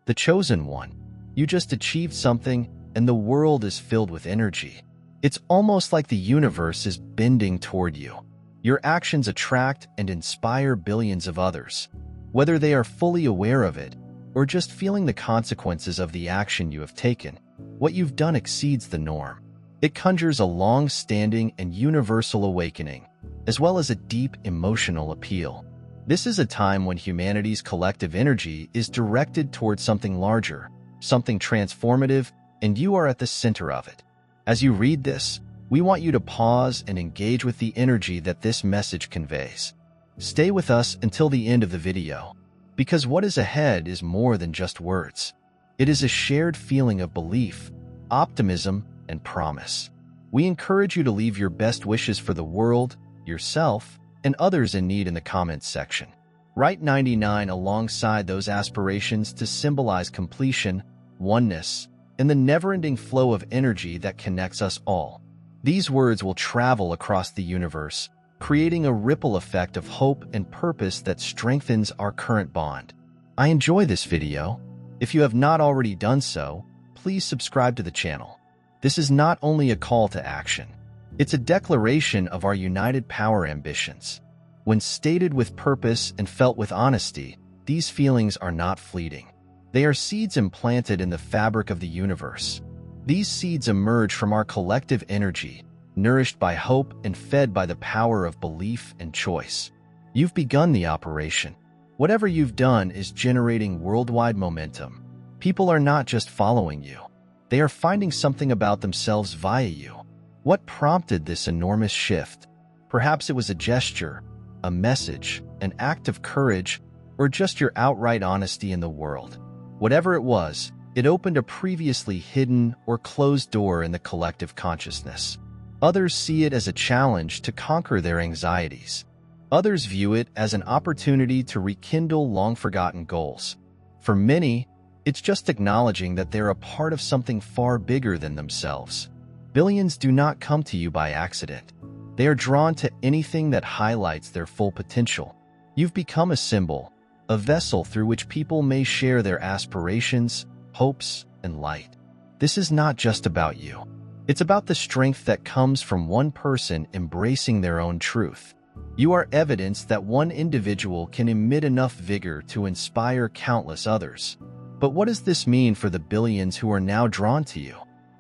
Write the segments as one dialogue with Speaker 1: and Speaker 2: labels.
Speaker 1: the chosen one. You just achieved something, and the world is filled with energy. It's almost like the universe is bending toward you. Your actions attract and inspire billions of others. Whether they are fully aware of it, or just feeling the consequences of the action you have taken, what you've done exceeds the norm. It conjures a long-standing and universal awakening, as well as a deep emotional appeal. This is a time when humanity's collective energy is directed towards something larger, something transformative, and you are at the center of it. As you read this, we want you to pause and engage with the energy that this message conveys. Stay with us until the end of the video, because what is ahead is more than just words. It is a shared feeling of belief, optimism, and promise. We encourage you to leave your best wishes for the world, yourself, and others in need in the comments section. Write 99 alongside those aspirations to symbolize completion, oneness, and the never-ending flow of energy that connects us all. These words will travel across the universe, creating a ripple effect of hope and purpose that strengthens our current bond. I enjoy this video. If you have not already done so, please subscribe to the channel. This is not only a call to action. It's a declaration of our united power ambitions. When stated with purpose and felt with honesty, these feelings are not fleeting. They are seeds implanted in the fabric of the universe. These seeds emerge from our collective energy, nourished by hope and fed by the power of belief and choice. You've begun the operation. Whatever you've done is generating worldwide momentum. People are not just following you. They are finding something about themselves via you. What prompted this enormous shift? Perhaps it was a gesture, a message, an act of courage, or just your outright honesty in the world. Whatever it was, it opened a previously hidden or closed door in the collective consciousness. Others see it as a challenge to conquer their anxieties. Others view it as an opportunity to rekindle long-forgotten goals. For many, it's just acknowledging that they're a part of something far bigger than themselves. Billions do not come to you by accident. They are drawn to anything that highlights their full potential. You've become a symbol, a vessel through which people may share their aspirations, hopes, and light. This is not just about you. It's about the strength that comes from one person embracing their own truth. You are evidence that one individual can emit enough vigor to inspire countless others. But what does this mean for the billions who are now drawn to you?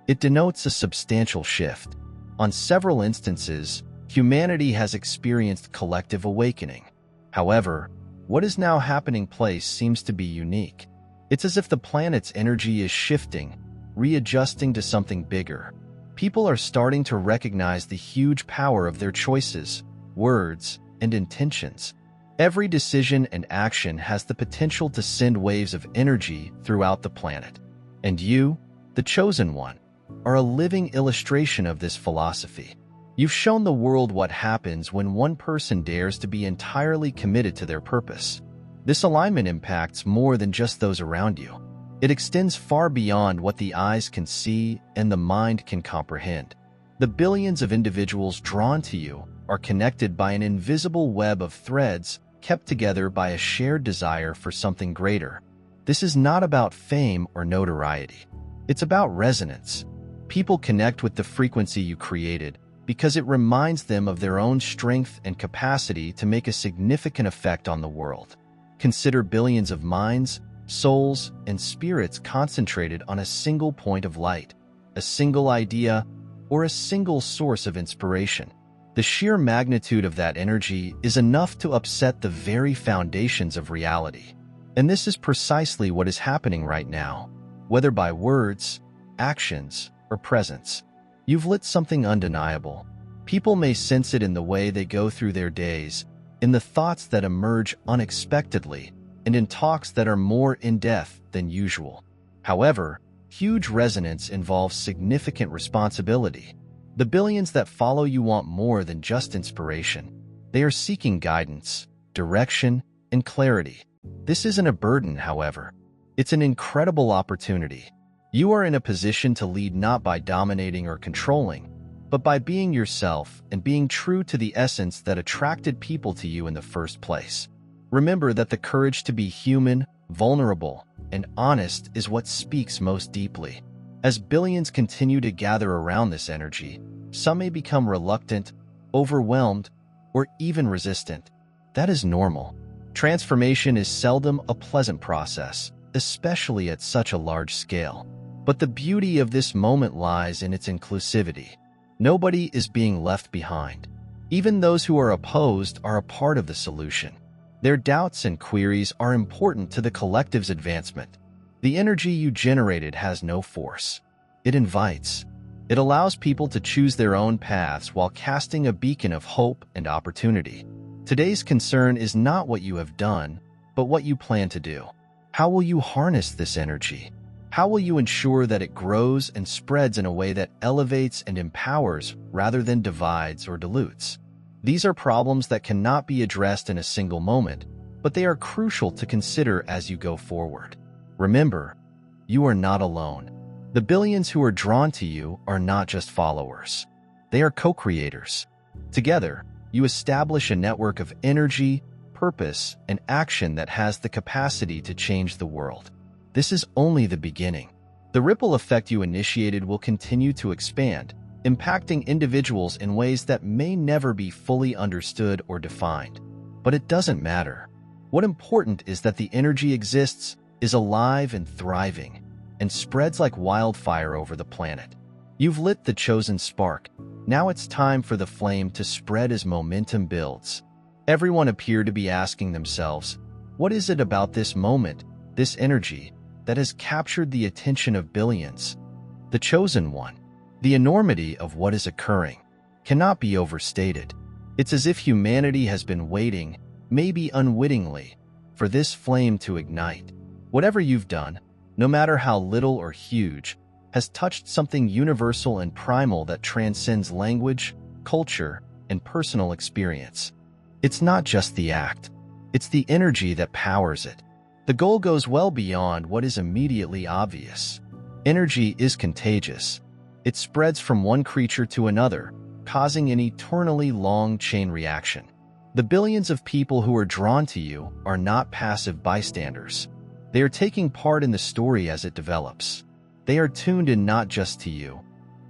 Speaker 1: It denotes a substantial shift. On several instances, humanity has experienced collective awakening. However, what is now happening seems to be unique. It's as if the planet's energy is shifting, readjusting to something bigger. People are starting to recognize the huge power of their choices, words, and intentions. Every decision and action has the potential to send waves of energy throughout the planet. And you, the chosen one, are a living illustration of this philosophy. You've shown the world what happens when one person dares to be entirely committed to their purpose. This alignment impacts more than just those around you. It extends far beyond what the eyes can see and the mind can comprehend. The billions of individuals drawn to you are connected by an invisible web of threads kept together by a shared desire for something greater. This is not about fame or notoriety. It's about resonance. People connect with the frequency you created because it reminds them of their own strength and capacity to make a significant effect on the world. Consider billions of minds, souls, and spirits concentrated on a single point of light, a single idea, or a single source of inspiration. The sheer magnitude of that energy is enough to upset the very foundations of reality. And this is precisely what is happening right now. Whether by words, actions, or presence, you've lit something undeniable. People may sense it in the way they go through their days, in the thoughts that emerge unexpectedly, and in talks that are more in-depth than usual. However, huge resonance involves significant responsibility. The billions that follow you want more than just inspiration. They are seeking guidance, direction, and clarity. This isn't a burden, however. It's an incredible opportunity. You are in a position to lead not by dominating or controlling, but by being yourself and being true to the essence that attracted people to you in the first place. Remember that the courage to be human, vulnerable, and honest is what speaks most deeply. As billions continue to gather around this energy, some may become reluctant, overwhelmed, or even resistant. That is normal. Transformation is seldom a pleasant process, especially at such a large scale. But the beauty of this moment lies in its inclusivity. Nobody is being left behind. Even those who are opposed are a part of the solution. Their doubts and queries are important to the collective's advancement. The energy you generated has no force. It invites. It allows people to choose their own paths while casting a beacon of hope and opportunity. Today's concern is not what you have done, but what you plan to do. How will you harness this energy? How will you ensure that it grows and spreads in a way that elevates and empowers rather than divides or dilutes? These are problems that cannot be addressed in a single moment, but they are crucial to consider as you go forward. Remember, you are not alone. The billions who are drawn to you are not just followers. They are co-creators. Together, you establish a network of energy, purpose, and action that has the capacity to change the world. This is only the beginning. The ripple effect you initiated will continue to expand, impacting individuals in ways that may never be fully understood or defined. But it doesn't matter. What's important is that the energy exists, is alive and thriving, and spreads like wildfire over the planet. You've lit the chosen spark. Now it's time for the flame to spread as momentum builds. Everyone appeared to be asking themselves, what is it about this moment, this energy, that has captured the attention of billions? The chosen one. The enormity of what is occurring cannot be overstated. It's as if humanity has been waiting, maybe unwittingly, for this flame to ignite. Whatever you've done, no matter how little or huge, has touched something universal and primal that transcends language, culture, and personal experience. It's not just the act. It's the energy that powers it. The goal goes well beyond what is immediately obvious. Energy is contagious. It spreads from one creature to another, causing an eternally long chain reaction. The billions of people who are drawn to you are not passive bystanders. They are taking part in the story as it develops. They are tuned in not just to you,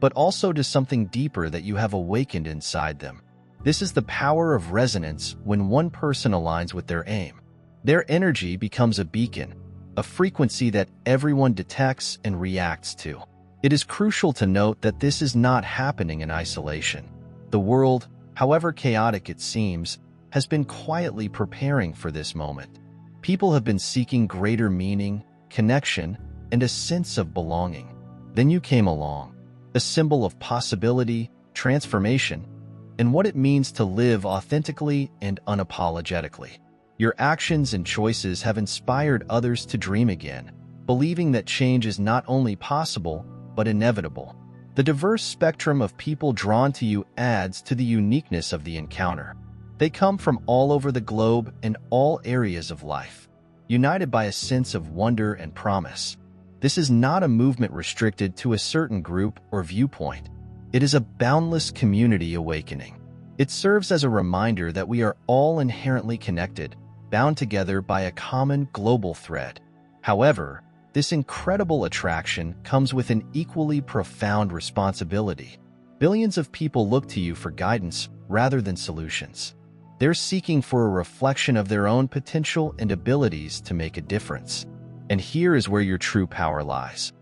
Speaker 1: but also to something deeper that you have awakened inside them. This is the power of resonance when one person aligns with their aim. Their energy becomes a beacon, a frequency that everyone detects and reacts to. It is crucial to note that this is not happening in isolation. The world, however chaotic it seems, has been quietly preparing for this moment. People have been seeking greater meaning, connection, and a sense of belonging. Then you came along, a symbol of possibility, transformation, and what it means to live authentically and unapologetically. Your actions and choices have inspired others to dream again, believing that change is not only possible, but inevitable. The diverse spectrum of people drawn to you adds to the uniqueness of the encounter. They come from all over the globe and all areas of life, united by a sense of wonder and promise. This is not a movement restricted to a certain group or viewpoint. It is a boundless community awakening. It serves as a reminder that we are all inherently connected, bound together by a common global thread. However, this incredible attraction comes with an equally profound responsibility. Billions of people look to you for guidance rather than solutions. They're seeking for a reflection of their own potential and abilities to make a difference. And here is where your true power lies.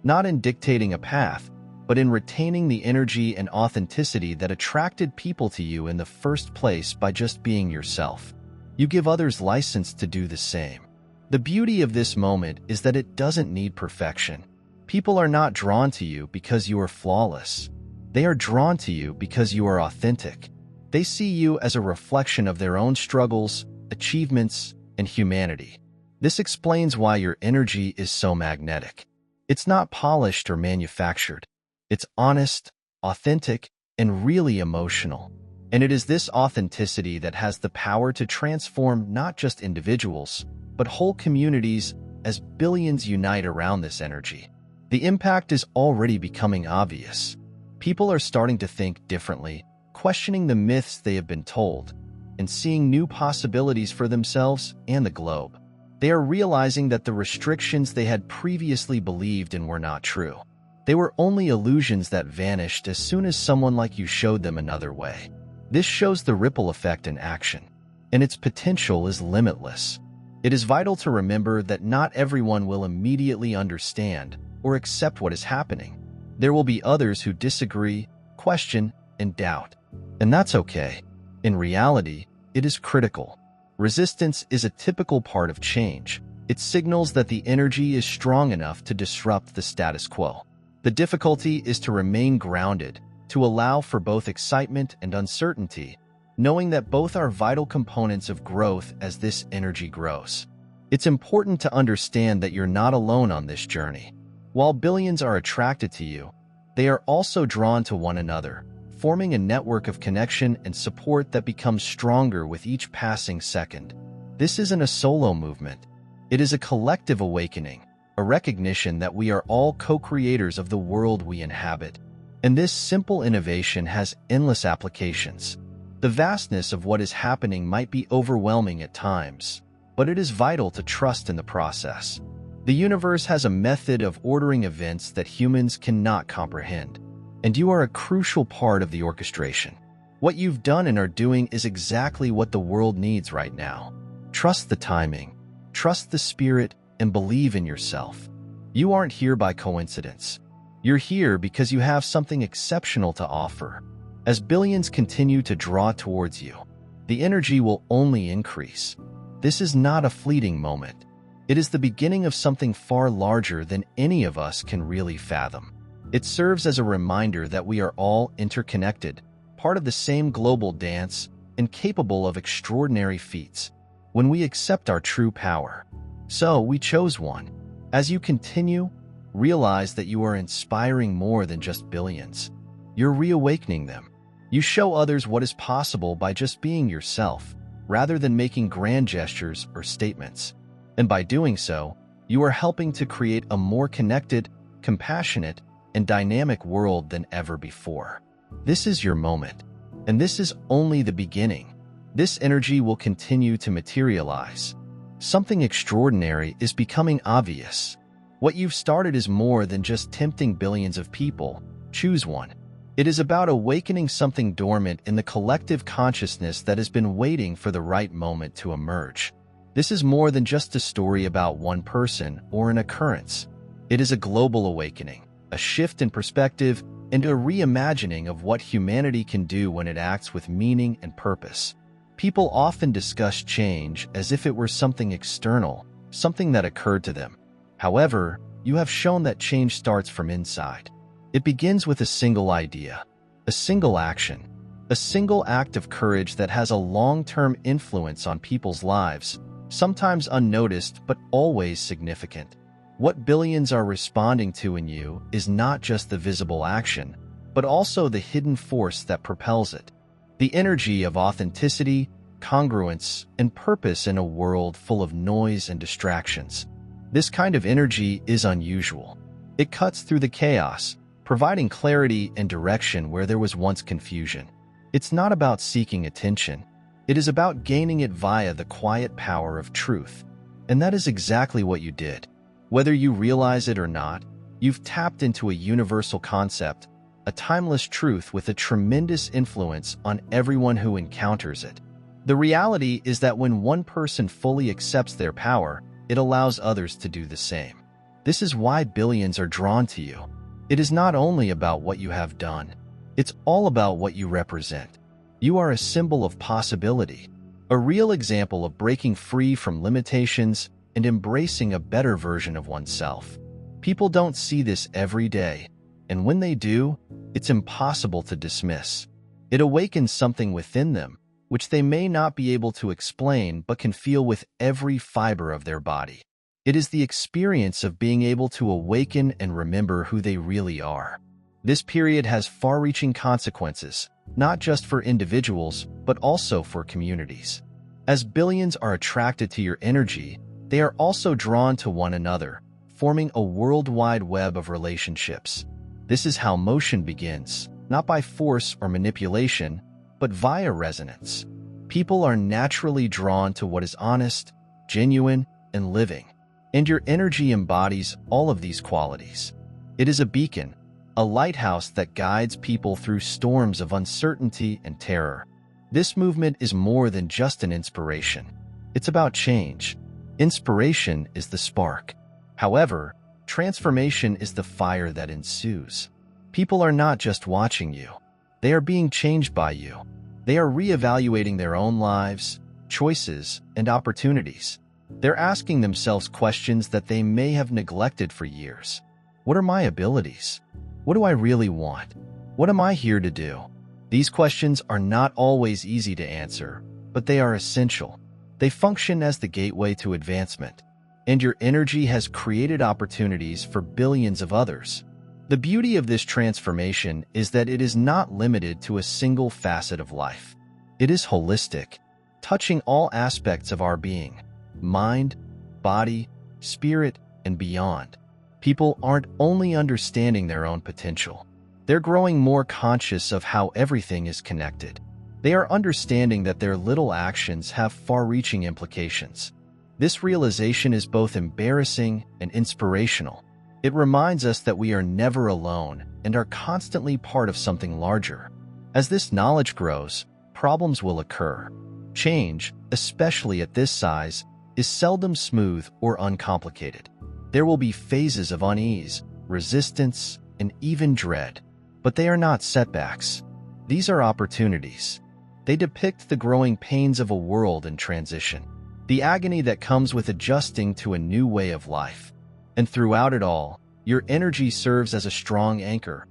Speaker 1: Not in dictating a path, but in retaining the energy and authenticity that attracted people to you in the first place by just being yourself. You give others license to do the same. The beauty of this moment is that it doesn't need perfection. People are not drawn to you because you are flawless. They are drawn to you because you are authentic. They see you as a reflection of their own struggles, achievements, and humanity. This explains why your energy is so magnetic. It's not polished or manufactured. It's honest, authentic, and really emotional. And it is this authenticity that has the power to transform not just individuals, but whole communities as billions unite around this energy. The impact is already becoming obvious. People are starting to think differently, questioning the myths they have been told, and seeing new possibilities for themselves and the globe. They are realizing that the restrictions they had previously believed in were not true. They were only illusions that vanished as soon as someone like you showed them another way. This shows the ripple effect in action, and its potential is limitless. It is vital to remember that not everyone will immediately understand or accept what is happening. There will be others who disagree, question, and doubt. And that's okay. In reality, it is critical. Resistance is a typical part of change. It signals that the energy is strong enough to disrupt the status quo. The difficulty is to remain grounded, to allow for both excitement and uncertainty, knowing that both are vital components of growth as this energy grows. It's important to understand that you're not alone on this journey. While billions are attracted to you, they are also drawn to one another, forming a network of connection and support that becomes stronger with each passing second. This isn't a solo movement. It is a collective awakening, a recognition that we are all co-creators of the world we inhabit. And this simple innovation has endless applications. The vastness of what is happening might be overwhelming at times, but it is vital to trust in the process. The universe has a method of ordering events that humans cannot comprehend, and you are a crucial part of the orchestration. What you've done and are doing is exactly what the world needs right now. Trust the timing, trust the spirit, and believe in yourself. You aren't here by coincidence. You're here because you have something exceptional to offer. As billions continue to draw towards you, the energy will only increase. This is not a fleeting moment. It is the beginning of something far larger than any of us can really fathom. It serves as a reminder that we are all interconnected, part of the same global dance, and capable of extraordinary feats when we accept our true power. So, we chose one. As you continue, realize that you are inspiring more than just billions. You're reawakening them. You show others what is possible by just being yourself, rather than making grand gestures or statements. And by doing so, you are helping to create a more connected, compassionate, and dynamic world than ever before. This is your moment, and this is only the beginning. This energy will continue to materialize. Something extraordinary is becoming obvious. What you've started is more than just tempting billions of people. Choose one. It is about awakening something dormant in the collective consciousness that has been waiting for the right moment to emerge. This is more than just a story about one person or an occurrence. It is a global awakening, a shift in perspective, and a reimagining of what humanity can do when it acts with meaning and purpose. People often discuss change as if it were something external, something that occurred to them. However, you have shown that change starts from inside. It begins with a single idea, a single action, a single act of courage that has a long-term influence on people's lives, sometimes unnoticed but always significant. What billions are responding to in you is not just the visible action, but also the hidden force that propels it. The energy of authenticity, congruence, and purpose in a world full of noise and distractions. This kind of energy is unusual. It cuts through the chaos, providing clarity and direction where there was once confusion. It's not about seeking attention. It is about gaining it via the quiet power of truth. And that is exactly what you did. Whether you realize it or not, you've tapped into a universal concept, a timeless truth with a tremendous influence on everyone who encounters it. The reality is that when one person fully accepts their power, it allows others to do the same. This is why billions are drawn to you. It is not only about what you have done. It's all about what you represent. You are a symbol of possibility, a real example of breaking free from limitations and embracing a better version of oneself. People don't see this every day, and when they do, it's impossible to dismiss. It awakens something within them, which they may not be able to explain but can feel with every fiber of their body. It is the experience of being able to awaken and remember who they really are. This period has far-reaching consequences, not just for individuals, but also for communities. As billions are attracted to your energy, they are also drawn to one another, forming a worldwide web of relationships. This is how motion begins, not by force or manipulation, but via resonance. People are naturally drawn to what is honest, genuine, and living. And your energy embodies all of these qualities. It is a beacon, a lighthouse that guides people through storms of uncertainty and terror. This movement is more than just an inspiration. It's about change. Inspiration is the spark. However, transformation is the fire that ensues. People are not just watching you. They are being changed by you. They are reevaluating their own lives, choices, and opportunities. They're asking themselves questions that they may have neglected for years. What are my abilities? What do I really want? What am I here to do? These questions are not always easy to answer, but they are essential. They function as the gateway to advancement, and your energy has created opportunities for billions of others. The beauty of this transformation is that it is not limited to a single facet of life. It is holistic, touching all aspects of our being: mind, body, spirit, and beyond. People aren't only understanding their own potential. They're growing more conscious of how everything is connected. They are understanding that their little actions have far-reaching implications. This realization is both embarrassing and inspirational. It reminds us that we are never alone and are constantly part of something larger. As this knowledge grows, problems will occur. Change, especially at this size, is seldom smooth or uncomplicated. There will be phases of unease, resistance, and even dread. But they are not setbacks. These are opportunities. They depict the growing pains of a world in transition, the agony that comes with adjusting to a new way of life. And throughout it all, your energy serves as a strong anchor,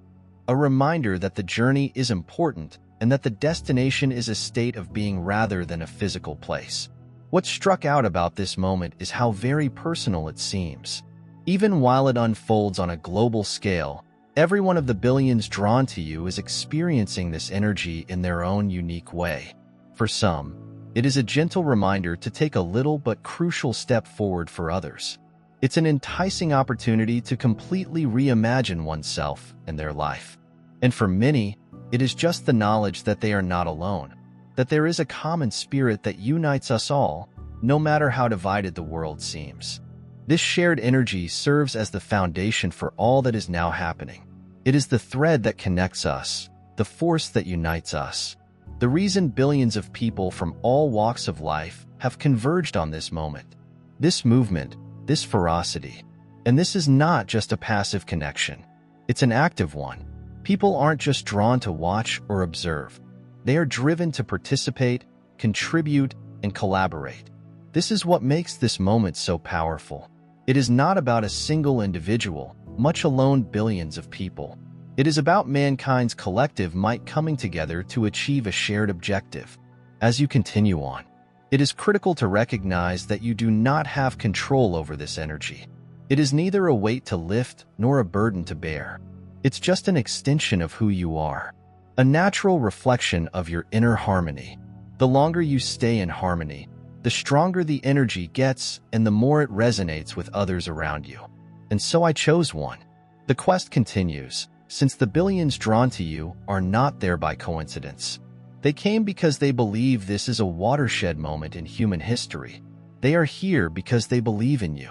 Speaker 1: a reminder that the journey is important and that the destination is a state of being rather than a physical place. What struck out about this moment is how very personal it seems. Even while it unfolds on a global scale, every one of the billions drawn to you is experiencing this energy in their own unique way. For some, it is a gentle reminder to take a little but crucial step forward for others. It's an enticing opportunity to completely reimagine oneself and their life. And for many, it is just the knowledge that they are not alone, that there is a common spirit that unites us all, no matter how divided the world seems. This shared energy serves as the foundation for all that is now happening. It is the thread that connects us, the force that unites us, the reason billions of people from all walks of life have converged on this moment, this movement, this ferocity. And this is not just a passive connection. It's an active one. People aren't just drawn to watch or observe. They are driven to participate, contribute, and collaborate. This is what makes this moment so powerful. It is not about a single individual, much alone billions of people. It is about mankind's collective might coming together to achieve a shared objective. As you continue on, it is critical to recognize that you do not have control over this energy. It is neither a weight to lift nor a burden to bear. It's just an extension of who you are, a natural reflection of your inner harmony. The longer you stay in harmony, the stronger the energy gets and the more it resonates with others around you. And so I chose one. The quest continues, since the billions drawn to you are not there by coincidence. They came because they believe this is a watershed moment in human history. They are here because they believe in you.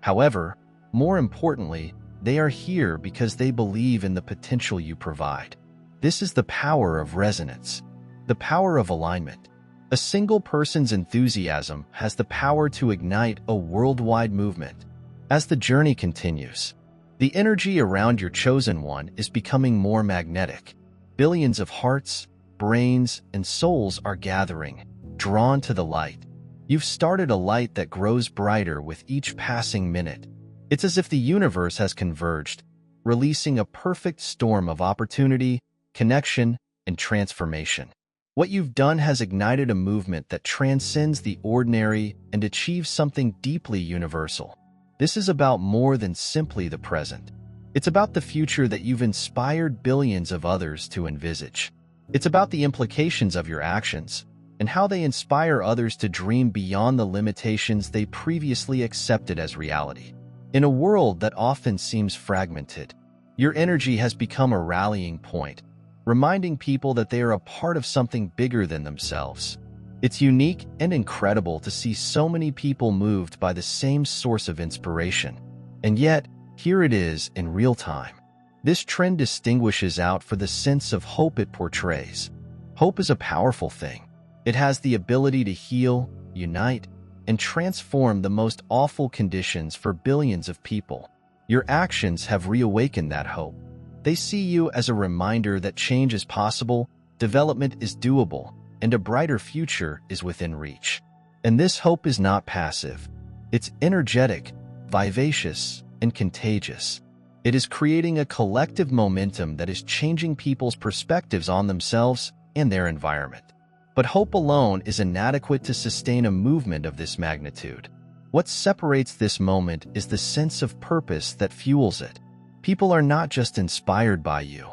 Speaker 1: However, more importantly, they are here because they believe in the potential you provide. This is the power of resonance, the power of alignment. A single person's enthusiasm has the power to ignite a worldwide movement. As the journey continues, the energy around your chosen one is becoming more magnetic. Billions of hearts, brains, and souls are gathering, drawn to the light. You've started a light that grows brighter with each passing minute. It's as if the universe has converged, releasing a perfect storm of opportunity, connection, and transformation. What you've done has ignited a movement that transcends the ordinary and achieves something deeply universal. This is about more than simply the present. It's about the future that you've inspired billions of others to envisage. It's about the implications of your actions and how they inspire others to dream beyond the limitations they previously accepted as reality. In a world that often seems fragmented, your energy has become a rallying point, reminding people that they are a part of something bigger than themselves. It's unique and incredible to see so many people moved by the same source of inspiration. And yet, here it is in real time. This trend distinguishes out for the sense of hope it portrays. Hope is a powerful thing. It has the ability to heal, unite, and transform the most awful conditions for billions of people. Your actions have reawakened that hope. They see you as a reminder that change is possible, development is doable, and a brighter future is within reach. And this hope is not passive. It's energetic, vivacious, and contagious. It is creating a collective momentum that is changing people's perspectives on themselves and their environment. But hope alone is inadequate to sustain a movement of this magnitude. What separates this moment is the sense of purpose that fuels it. People are not just inspired by you.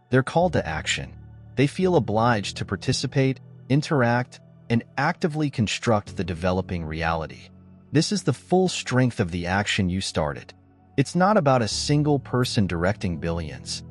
Speaker 1: They're called to action. They feel obliged to participate, interact, and actively construct the developing reality. This is the full strength of the action you started. It's not about a single person directing billions.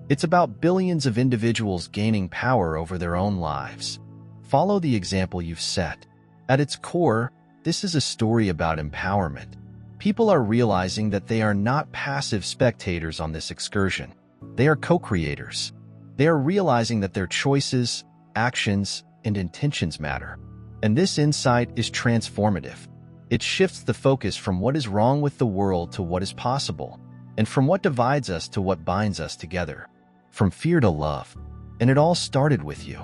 Speaker 1: It's about billions of individuals gaining power over their own lives. Follow the example you've set. At its core, this is a story about empowerment. People are realizing that they are not passive spectators on this excursion. They are co-creators. They are realizing that their choices, actions, and intentions matter. And this insight is transformative. It shifts the focus from what is wrong with the world to what is possible, and from what divides us to what binds us together, from fear to love. And it all started with you.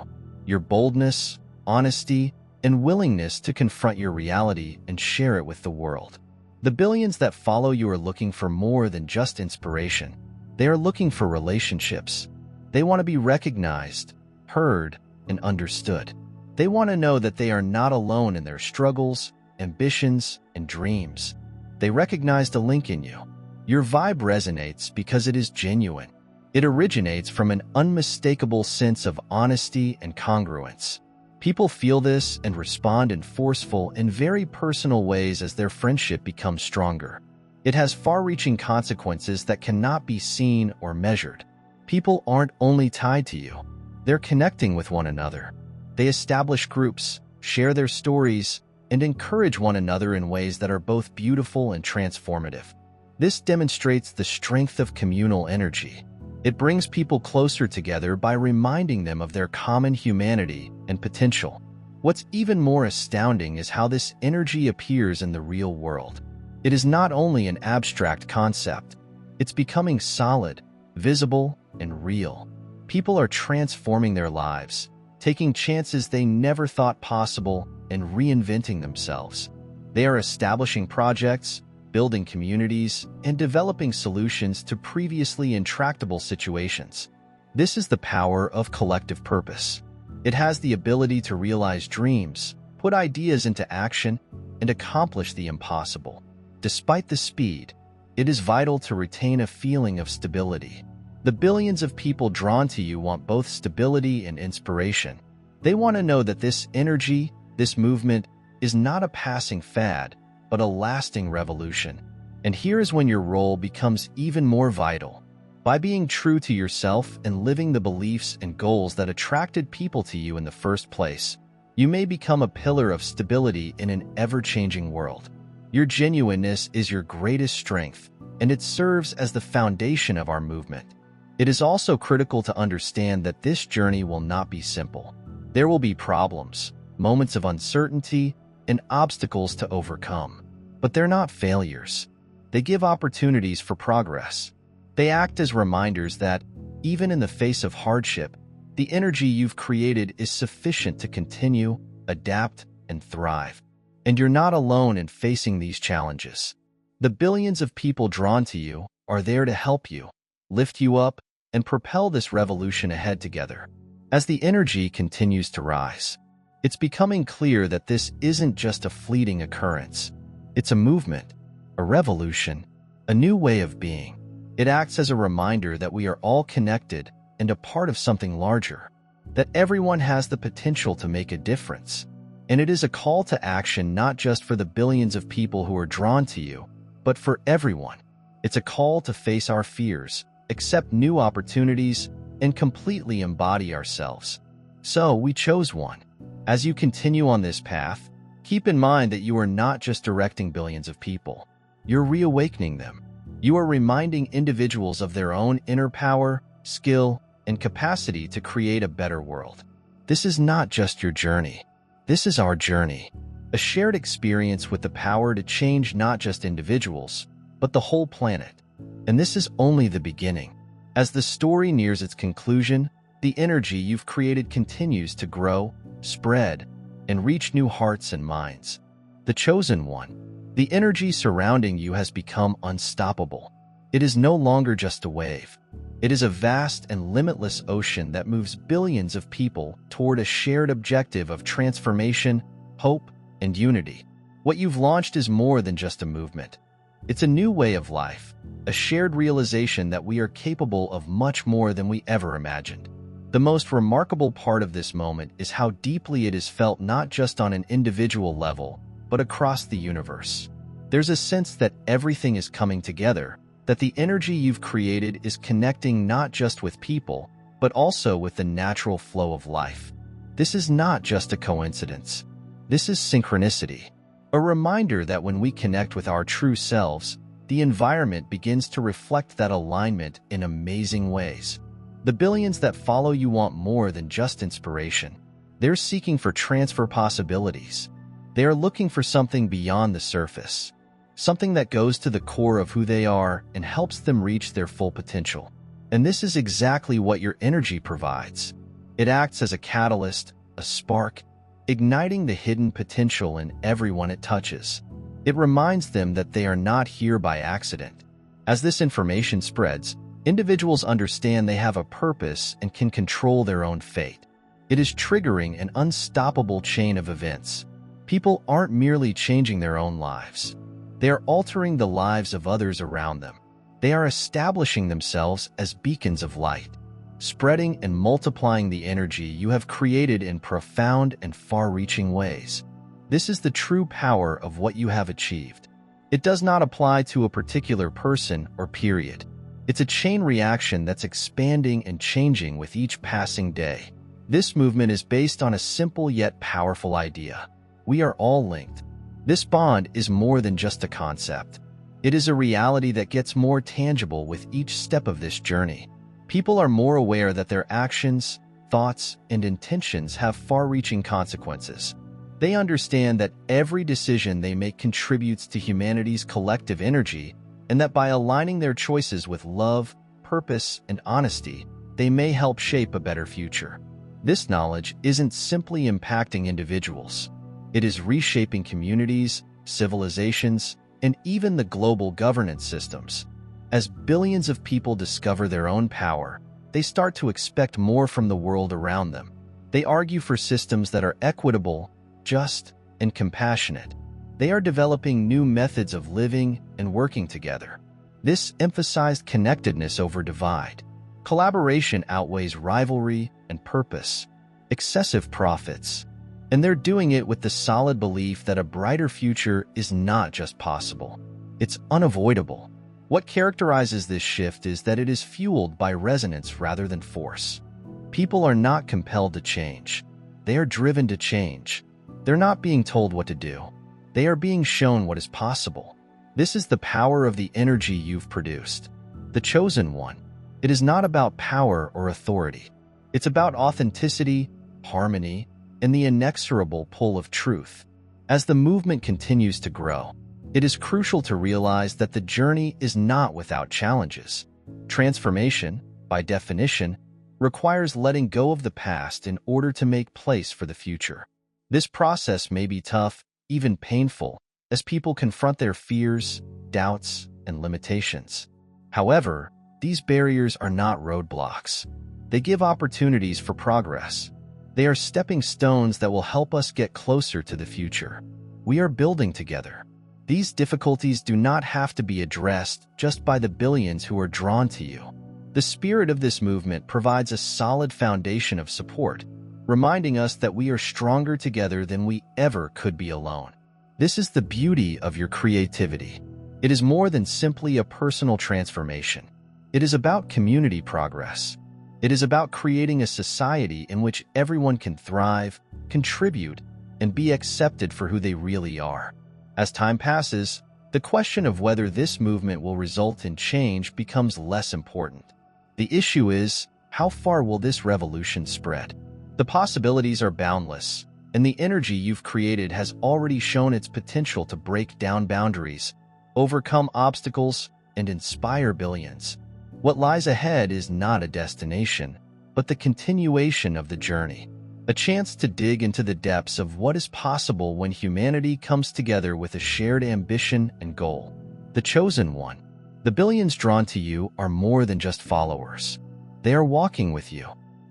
Speaker 1: Your boldness, honesty, and willingness to confront your reality and share it with the world. The billions that follow you are looking for more than just inspiration. They are looking for relationships. They want to be recognized, heard, and understood. They want to know that they are not alone in their struggles, ambitions, and dreams. They recognized a link in you. Your vibe resonates because it is genuine. It originates from an unmistakable sense of honesty and congruence. People feel this and respond in forceful and very personal ways as their friendship becomes stronger. It has far-reaching consequences that cannot be seen or measured. People aren't only tied to you. They're connecting with one another. They establish groups, share their stories, and encourage one another in ways that are both beautiful and transformative. This demonstrates the strength of communal energy. It brings people closer together by reminding them of their common humanity and potential. What's even more astounding is how this energy appears in the real world. It is not only an abstract concept, it's becoming solid, visible, and real. People are transforming their lives, taking chances they never thought possible, and reinventing themselves. They are establishing projects, building communities, and developing solutions to previously intractable situations. This is the power of collective purpose. It has the ability to realize dreams, put ideas into action, and accomplish the impossible. Despite the speed, it is vital to retain a feeling of stability. The billions of people drawn to you want both stability and inspiration. They want to know that this energy, this movement, is not a passing fad, but a lasting revolution. And here is when your role becomes even more vital. By being true to yourself and living the beliefs and goals that attracted people to you in the first place, you may become a pillar of stability in an ever-changing world. Your genuineness is your greatest strength, and it serves as the foundation of our movement. It is also critical to understand that this journey will not be simple. There will be problems, moments of uncertainty, and obstacles to overcome. But they're not failures. They give opportunities for progress. They act as reminders that, even in the face of hardship, the energy you've created is sufficient to continue, adapt, and thrive. And you're not alone in facing these challenges. The billions of people drawn to you are there to help you, lift you up, and propel this revolution ahead together. As the energy continues to rise, it's becoming clear that this isn't just a fleeting occurrence. It's a movement, a revolution, a new way of being. It acts as a reminder that we are all connected and a part of something larger, that everyone has the potential to make a difference. And it is a call to action not just for the billions of people who are drawn to you, but for everyone. It's a call to face our fears, accept new opportunities, and completely embody ourselves. So we chose one. As you continue on this path, keep in mind that you are not just directing billions of people. You're reawakening them. You are reminding individuals of their own inner power, skill, and capacity to create a better world. This is not just your journey. This is our journey, a shared experience with the power to change not just individuals, but the whole planet. And this is only the beginning. As the story nears its conclusion, the energy you've created continues to grow, spread, and reach new hearts and minds. The chosen one, the energy surrounding you has become unstoppable. It is no longer just a wave. It is a vast and limitless ocean that moves billions of people toward a shared objective of transformation, hope, and unity. What you've launched is more than just a movement. It's a new way of life, a shared realization that we are capable of much more than we ever imagined. The most remarkable part of this moment is how deeply it is felt not just on an individual level, but across the universe. There's a sense that everything is coming together, that the energy you've created is connecting not just with people, but also with the natural flow of life. This is not just a coincidence. This is synchronicity, a reminder that when we connect with our true selves, the environment begins to reflect that alignment in amazing ways. The billions that follow you want more than just inspiration. They're seeking for transfer possibilities. They are looking for something beyond the surface, something that goes to the core of who they are and helps them reach their full potential. And this is exactly what your energy provides. It acts as a catalyst, a spark, igniting the hidden potential in everyone it touches. It reminds them that they are not here by accident. As this information spreads, individuals understand they have a purpose and can control their own fate. It is triggering an unstoppable chain of events. People aren't merely changing their own lives. They are altering the lives of others around them. They are establishing themselves as beacons of light, spreading and multiplying the energy you have created in profound and far-reaching ways. This is the true power of what you have achieved. It does not apply to a particular person or period. It's a chain reaction that's expanding and changing with each passing day. This movement is based on a simple yet powerful idea. We are all linked. This bond is more than just a concept. It is a reality that gets more tangible with each step of this journey. People are more aware that their actions, thoughts, and intentions have far-reaching consequences. They understand that every decision they make contributes to humanity's collective energy, and that by aligning their choices with love, purpose, and honesty, they may help shape a better future. This knowledge isn't simply impacting individuals. It is reshaping communities, civilizations, and even the global governance systems. As billions of people discover their own power, they start to expect more from the world around them. They argue for systems that are equitable, just, and compassionate. They are developing new methods of living and working together. This emphasized connectedness over divide. Collaboration outweighs rivalry and purpose, excessive profits, and they're doing it with the solid belief that a brighter future is not just possible, it's unavoidable. What characterizes this shift is that it is fueled by resonance rather than force. People are not compelled to change. They are driven to change. They're not being told what to do. They are being shown what is possible. This is the power of the energy you've produced. The chosen one. It is not about power or authority. It's about authenticity, harmony, and the inexorable pull of truth. As the movement continues to grow, it is crucial to realize that the journey is not without challenges. Transformation, by definition, requires letting go of the past in order to make place for the future. This process may be tough, even painful, as people confront their fears, doubts, and limitations. However, these barriers are not roadblocks. They give opportunities for progress. They are stepping stones that will help us get closer to the future. We are building together. These difficulties do not have to be addressed just by the billions who are drawn to you. The spirit of this movement provides a solid foundation of support, reminding us that we are stronger together than we ever could be alone. This is the beauty of your creativity. It is more than simply a personal transformation. It is about community progress. It is about creating a society in which everyone can thrive, contribute, and be accepted for who they really are. As time passes, the question of whether this movement will result in change becomes less important. The issue is, how far will this revolution spread? The possibilities are boundless, and the energy you've created has already shown its potential to break down boundaries, overcome obstacles, and inspire billions. What lies ahead is not a destination, but the continuation of the journey. A chance to dig into the depths of what is possible when humanity comes together with a shared ambition and goal. The chosen one. The billions drawn to you are more than just followers. They are walking with you.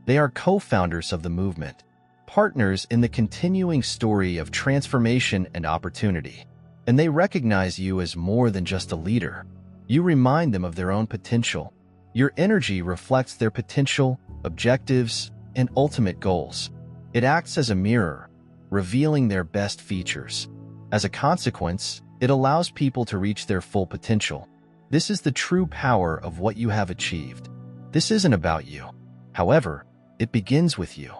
Speaker 1: They are co-founders of the movement, partners in the continuing story of transformation and opportunity. And they recognize you as more than just a leader. You remind them of their own potential. Your energy reflects their potential, objectives, and ultimate goals. It acts as a mirror, revealing their best features. As a consequence, it allows people to reach their full potential. This is the true power of what you have achieved. This isn't about you. However, it begins with you.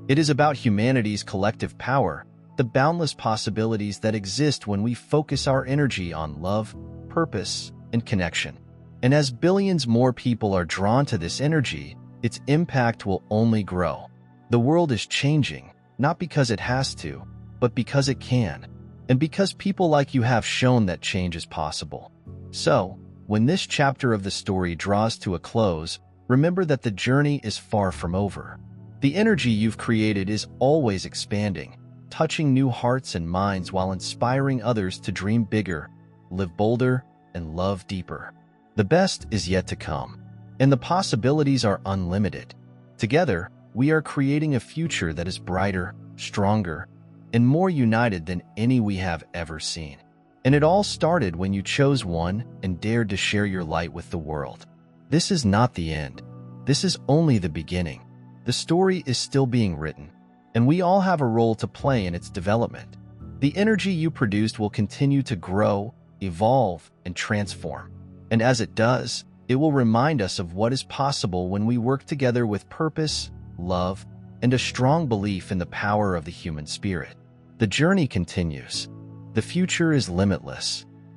Speaker 1: It is about humanity's collective power, the boundless possibilities that exist when we focus our energy on love, purpose, and connection. And as billions more people are drawn to this energy, its impact will only grow. The world is changing, not because it has to, but because it can, and because people like you have shown that change is possible. So, when this chapter of the story draws to a close, remember that the journey is far from over. The energy you've created is always expanding, touching new hearts and minds while inspiring others to dream bigger, live bolder, and love deeper. The best is yet to come, and the possibilities are unlimited. Together, we are creating a future that is brighter, stronger, and more united than any we have ever seen. And it all started when you chose one and dared to share your light with the world. This is not the end. This is only the beginning. The story is still being written, and we all have a role to play in its development. The energy you produced will continue to grow, evolve, and transform. And as it does, it will remind us of what is possible when we work together with purpose, love, and a strong belief in the power of the human spirit. The journey continues. The future is limitless,